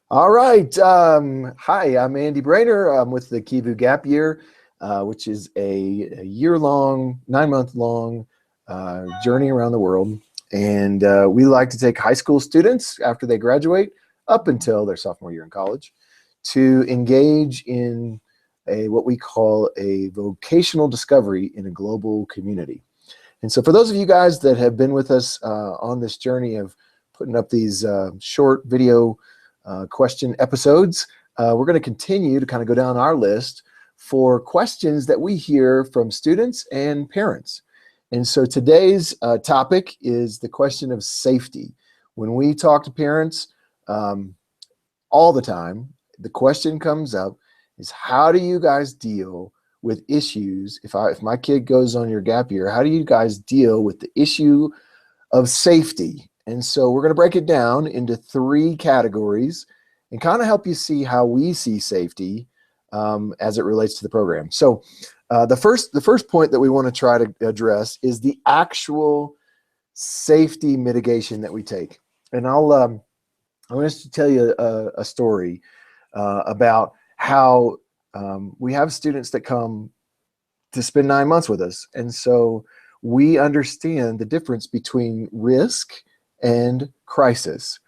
All right. Hi, I'm Andy Braner. I'm with the KIVU Gap Year, which is a year-long, 9-month-long journey around the world. And we like to take high school students after they graduate up until their sophomore year in college to engage in what we call a vocational discovery in a global community. And so for those of you guys that have been with us on this journey of putting up these short video question episodes, we're going to continue to kind of go down our list for questions that we hear from students and parents. And so today's topic is the question of safety. When we talk to parents all the time, the question comes up is, how do you guys deal with issues? If my kid goes on your gap year, how do you guys deal with the issue of safety? And so we're going to break it down into 3 categories and kind of help you see how we see safety as it relates to the program. So the first point that we want to try to address is the actual safety mitigation that we take. And I want to tell you a story about how we have students that come to spend 9 months with us. And so we understand the difference between risk and crisis.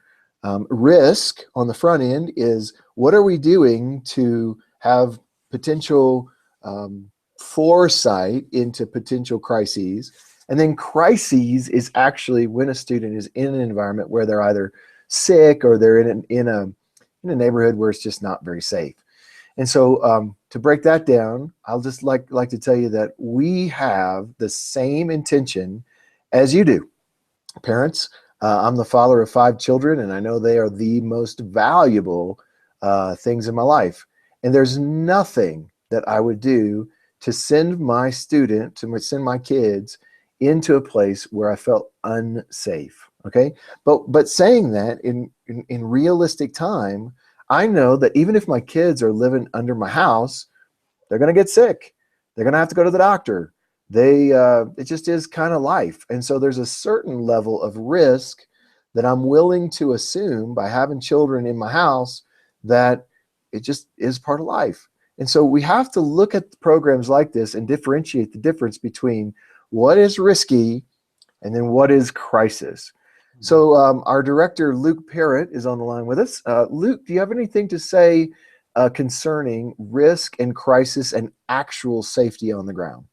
Risk on the front end is, what are we doing to have potential foresight into potential crises? And then crises is actually when a student is in an environment where they're either sick or they're in a neighborhood where it's just not very safe. And so to break that down, I'll just like to tell you that we have the same intention as you do. Parents, I'm the father of 5 children, and I know they are the most valuable things in my life. And there's nothing that I would do to send my kids into a place where I felt unsafe. Okay, but saying that, in realistic time, I know that even if my kids are living under my house, they're going to get sick. They're going to have to go to the doctor. It just is kind of life. And so there's a certain level of risk that I'm willing to assume by having children in my house, that it just is part of life. And so we have to look at programs like this and differentiate the difference between what is risky and then what is crisis. So our director, Luke Parrott, is on the line with us. Luke, do you have anything to say concerning risk and crisis and actual safety on the ground?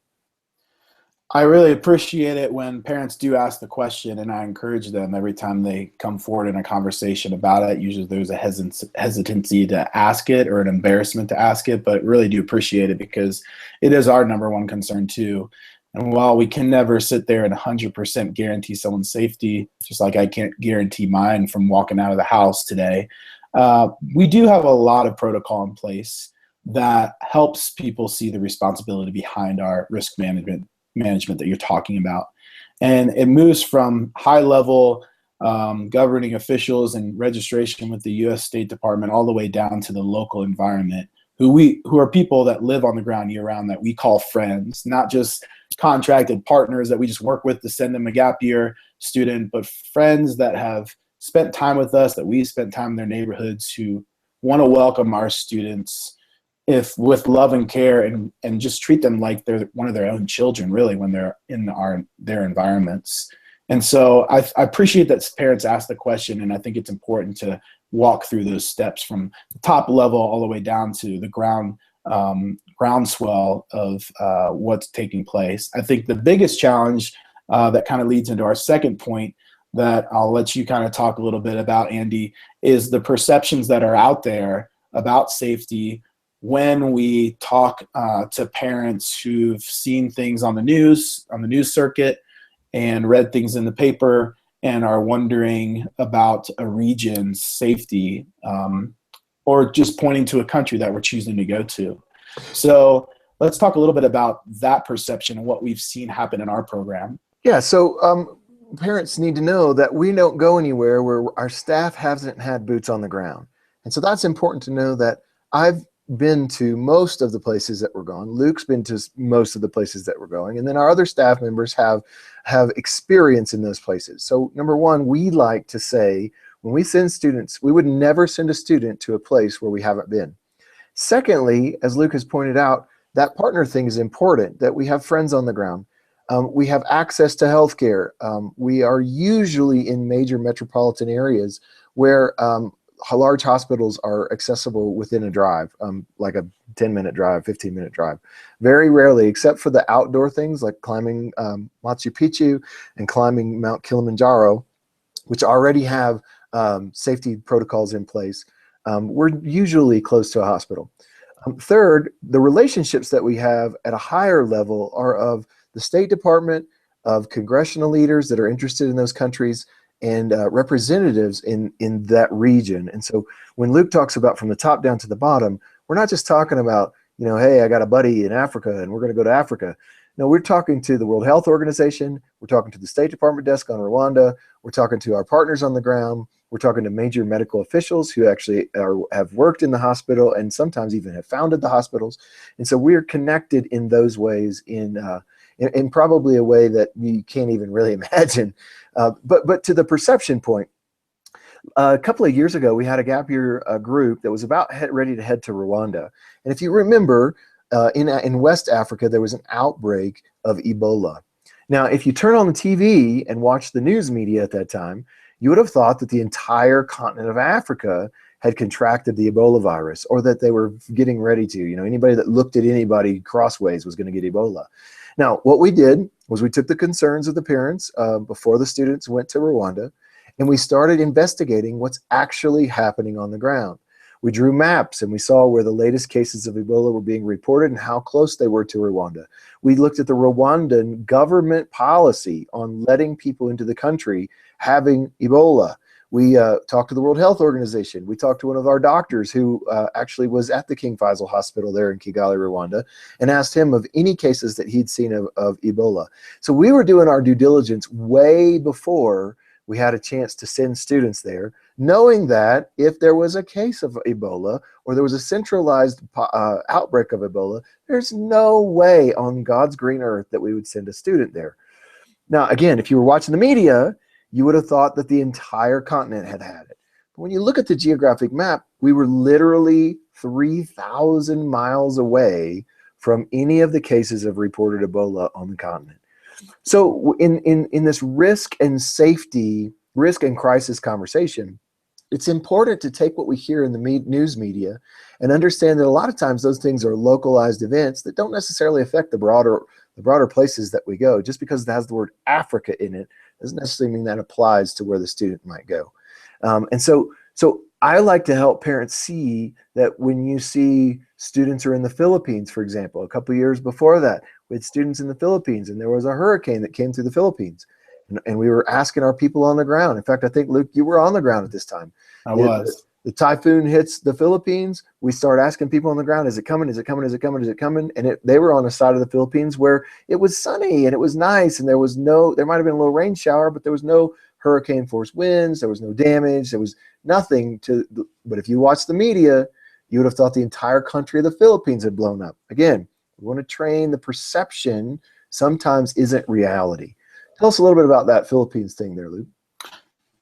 I really appreciate it when parents do ask the question, and I encourage them every time they come forward in a conversation about it. Usually there's a hesitancy to ask it or an embarrassment to ask it, but really do appreciate it because it is our #1 concern too. And while we can never sit there and 100% guarantee someone's safety, just like I can't guarantee mine from walking out of the house today, we do have a lot of protocol in place that helps people see the responsibility behind our risk management that you're talking about. And it moves from high-level governing officials and registration with the U.S. State Department all the way down to the local environment, who are people that live on the ground year-round that we call friends, not just contracted partners that we just work with to send them a gap year student, but friends that have spent time with us, that we spent time in their neighborhoods, who want to welcome our students with love and care, and just treat them like they're one of their own children, really, when they're in their environments. And so I appreciate that parents ask the question, and I think it's important to walk through those steps from the top level all the way down to the groundswell of what's taking place. I think the biggest challenge that kind of leads into our second point that I'll let you kind of talk a little bit about, Andy, is the perceptions that are out there about safety when we talk to parents who've seen things on the news circuit and read things in the paper and are wondering about a region's safety, or just pointing to a country that we're choosing to go to. So let's talk a little bit about that perception and what we've seen happen in our program. Yeah, so parents need to know that we don't go anywhere where our staff hasn't had boots on the ground. And so that's important to know, that I've been to most of the places that we're going. Luke's been to most of the places that we're going. And then our other staff members have experience in those places. So number one, we like to say when we send students, we would never send a student to a place where we haven't been. Secondly, as Luke has pointed out, that partner thing is important, that we have friends on the ground. We have access to healthcare. We are usually in major metropolitan areas where large hospitals are accessible within a drive, like a 10-minute drive, 15-minute drive. Very rarely, except for the outdoor things like climbing Machu Picchu and climbing Mount Kilimanjaro, which already have safety protocols in place, we're usually close to a hospital. Third, the relationships that we have at a higher level are of the State Department, of congressional leaders that are interested in those countries, and representatives in that region. And so when Luke talks about from the top down to the bottom, we're not just talking about, you know, hey, I got a buddy in Africa and we're going to go to Africa. No, we're talking to the World Health Organization. We're talking to the State Department desk on Rwanda. We're talking to our partners on the ground. We're talking to major medical officials who actually have worked in the hospital and sometimes even have founded the hospitals. And so we're connected in those ways in probably a way that you can't even really imagine. But to the perception point, a couple of years ago, we had a gap year group that was about ready to head to Rwanda. And if you remember, in West Africa, there was an outbreak of Ebola. Now, if you turn on the TV and watch the news media at that time, you would have thought that the entire continent of Africa had contracted the Ebola virus, or that they were getting ready to. You know, anybody that looked at anybody crossways was going to get Ebola. Now, what we did was we took the concerns of the parents before the students went to Rwanda, and we started investigating what's actually happening on the ground. We drew maps and we saw where the latest cases of Ebola were being reported and how close they were to Rwanda. We looked at the Rwandan government policy on letting people into the country having Ebola. We talked to the World Health Organization. We talked to one of our doctors who actually was at the King Faisal Hospital there in Kigali, Rwanda, and asked him of any cases that he'd seen of Ebola. So we were doing our due diligence way before we had a chance to send students there, knowing that if there was a case of Ebola or there was a centralized outbreak of Ebola, there's no way on God's green earth that we would send a student there. Now, again, if you were watching the media, you would have thought that the entire continent had it. But when you look at the geographic map, we were literally 3,000 miles away from any of the cases of reported Ebola on the continent. So in this risk and safety, risk and crisis conversation, it's important to take what we hear in the news media and understand that a lot of times those things are localized events that don't necessarily affect the broader places that we go. Just because it has the word Africa in it doesn't necessarily mean that applies to where the student might go. And so I like to help parents see that when you see students are in the Philippines, for example, a couple of years before that, we had students in the Philippines and there was a hurricane that came through the Philippines. And we were asking our people on the ground. In fact, I think, Luke, you were on the ground at this time. I was. The typhoon hits the Philippines. We start asking people on the ground, is it coming? Is it coming? Is it coming? Is it coming? And they were on a side of the Philippines where it was sunny and it was nice. And there might have been a little rain shower, but there was no hurricane force winds. There was no damage. There was nothing but if you watch the media, you would have thought the entire country of the Philippines had blown up. Again, we want to train the perception sometimes isn't reality. Tell us a little bit about that Philippines thing there, Luke.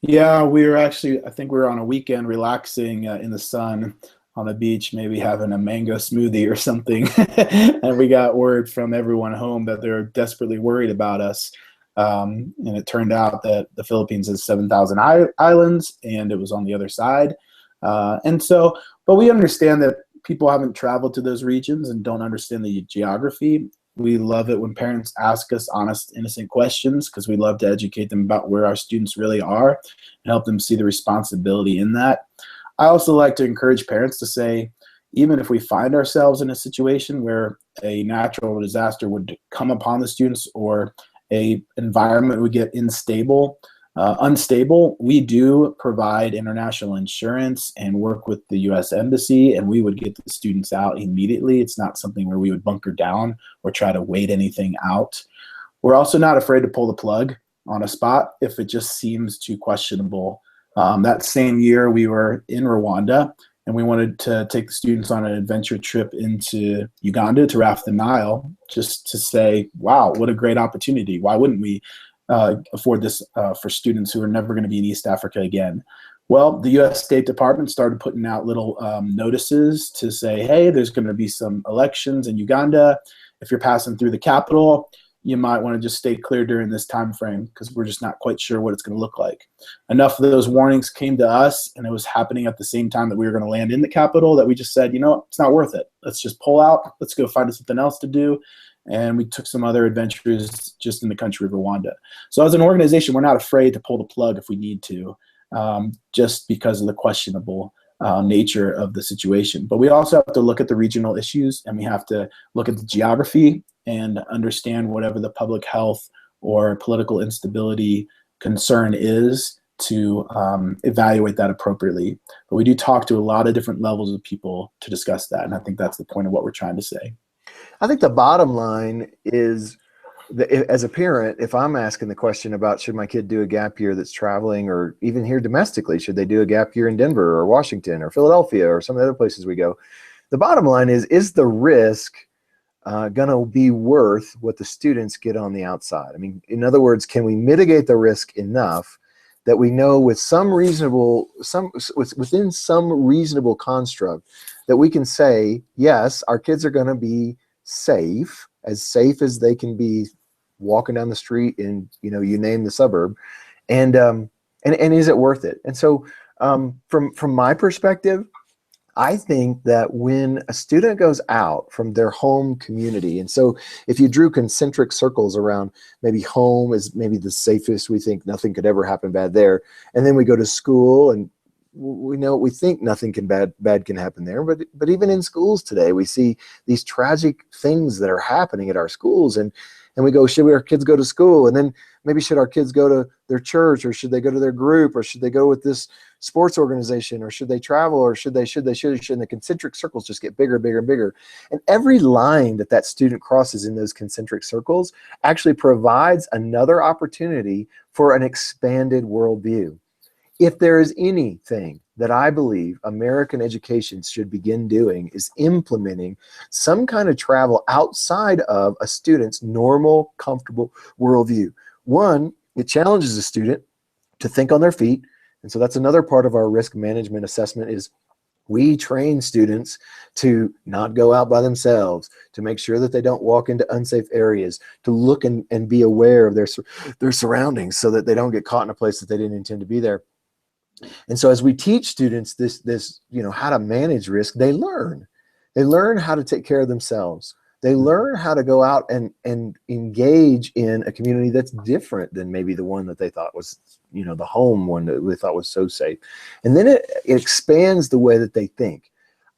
Yeah, we were actually, I think we were on a weekend relaxing in the sun on the beach, maybe having a mango smoothie or something. And we got word from everyone home that they're desperately worried about us. And it turned out that the Philippines has 7,000 islands and it was on the other side. But we understand that people haven't traveled to those regions and don't understand the geography. We love it when parents ask us honest, innocent questions because we love to educate them about where our students really are and help them see the responsibility in that. I also like to encourage parents to say, even if we find ourselves in a situation where a natural disaster would come upon the students or a environment would get unstable, we do provide international insurance and work with the U.S. Embassy, and we would get the students out immediately. It's not something where we would bunker down or try to wait anything out. We're also not afraid to pull the plug on a spot if it just seems too questionable. That same year, we were in Rwanda, and we wanted to take the students on an adventure trip into Uganda to raft the Nile, just to say, wow, what a great opportunity. Why wouldn't we afford this for students who are never going to be in East Africa again? Well, the U.S. State Department started putting out little notices to say, hey, there's going to be some elections in Uganda. If you're passing through the capital, you might want to just stay clear during this time frame because we're just not quite sure what it's going to look like. Enough of those warnings came to us, and it was happening at the same time that we were going to land in the capital, that we just said, you know, it's not worth it. Let's just pull out. Let's go find something else to do. And we took some other adventures just in the country of Rwanda. So as an organization, we're not afraid to pull the plug if we need to. Just because of the questionable nature of the situation. But we also have to look at the regional issues, and we have to look at the geography and understand whatever the public health or political instability concern is to evaluate that appropriately. But we do talk to a lot of different levels of people to discuss that, and I think that's the point of what we're trying to say. I think the bottom line is, as a parent, if I'm asking the question about should my kid do a gap year that's traveling, or even here domestically, should they do a gap year in Denver or Washington or Philadelphia or some of the other places we go, the bottom line is the risk going to be worth what the students get on the outside? I mean, in other words, can we mitigate the risk enough that we know with within some reasonable construct that we can say, yes, our kids are going to be safe as they can be walking down the street in, you name the suburb, and is it worth it? And so from my perspective, I think that when a student goes out from their home community, and so if you drew concentric circles around maybe home is maybe the safest, we think nothing could ever happen bad there, and then we go to school and we think nothing bad can happen there, but even in schools today, we see these tragic things that are happening at our schools, and we go, should our kids go to school? And then maybe should our kids go to their church, or should they go to their group, or should they go with this sports organization, or should they travel, or should they, and the concentric circles just get bigger, bigger, and bigger. And every line that student crosses in those concentric circles actually provides another opportunity for an expanded worldview. If there is anything that I believe American education should begin doing, is implementing some kind of travel outside of a student's normal, comfortable worldview. One, it challenges a student to think on their feet. And so that's another part of our risk management assessment, is we train students to not go out by themselves, to make sure that they don't walk into unsafe areas, to look and be aware of their surroundings so that they don't get caught in a place that they didn't intend to be there. And so as we teach students this, how to manage risk, they learn how to take care of themselves. They learn how to go out and engage in a community that's different than maybe the one that they thought was, the home one that we thought was so safe. And then it expands the way that they think.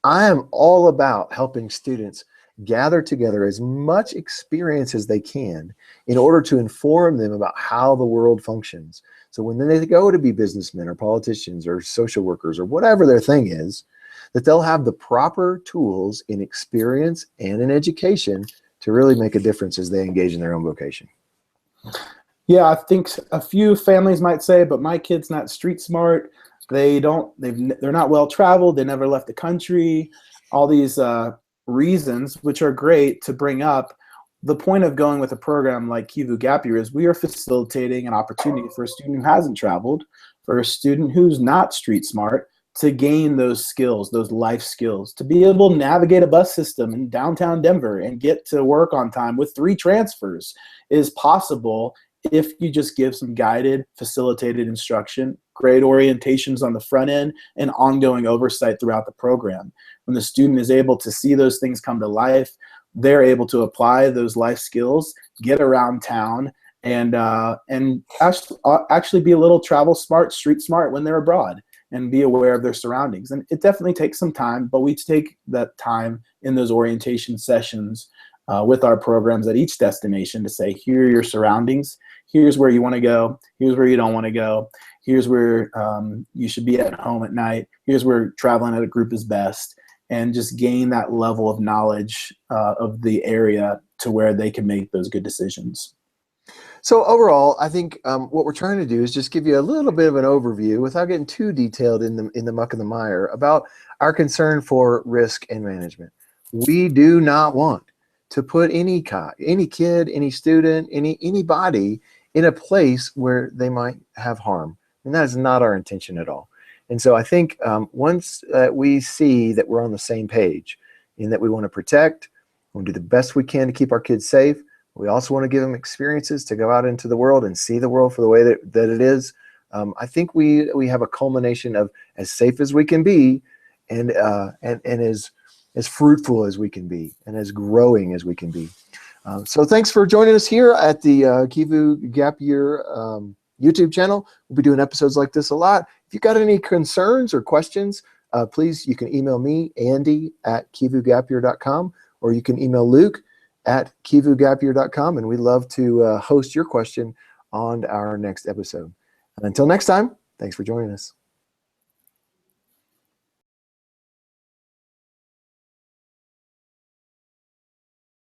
I am all about helping students gather together as much experience as they can in order to inform them about how the world functions. So when they go to be businessmen or politicians or social workers or whatever their thing is, that they'll have the proper tools in experience and in education to really make a difference as they engage in their own vocation. Yeah, I think a few families might say, but my kid's not street smart. They're not well traveled. They never left the country. All these reasons, which are great to bring up. The point of going with a program like KIVU Gap Year is we are facilitating an opportunity for a student who hasn't traveled, for a student who's not street smart, to gain those skills, those life skills, to be able to navigate a bus system in downtown Denver and get to work on time with 3 transfers is possible if you just give some guided, facilitated instruction, great orientations on the front end, and ongoing oversight throughout the program. When the student is able to see those things come to life, they're able to apply those life skills, get around town, and actually be a little travel smart, street smart when they're abroad, and be aware of their surroundings. And it definitely takes some time, but we take that time in those orientation sessions with our programs at each destination to say, here are your surroundings, here's where you want to go, here's where you don't want to go, here's where you should be at home at night, here's where traveling as a group is best, and just gain that level of knowledge of the area to where they can make those good decisions. So overall, I think what we're trying to do is just give you a little bit of an overview without getting too detailed in the muck and the mire about our concern for risk and management. We do not want to put any kid, any student, anybody in a place where they might have harm. And that is not our intention at all. And so I think once we see that we're on the same page in that we want to protect, we want to do the best we can to keep our kids safe. We also want to give them experiences to go out into the world and see the world for the way that it is. I think we have a culmination of as safe as we can be, and as fruitful as we can be, and as growing as we can be. So thanks for joining us here at the KIVU Gap Year YouTube channel. We'll be doing episodes like this a lot. If you've got any concerns or questions, please, you can email me, andy@kivugapyear.com, or you can email Luke at kivugapyear.com, and we'd love to host your question on our next episode. And until next time, thanks for joining us.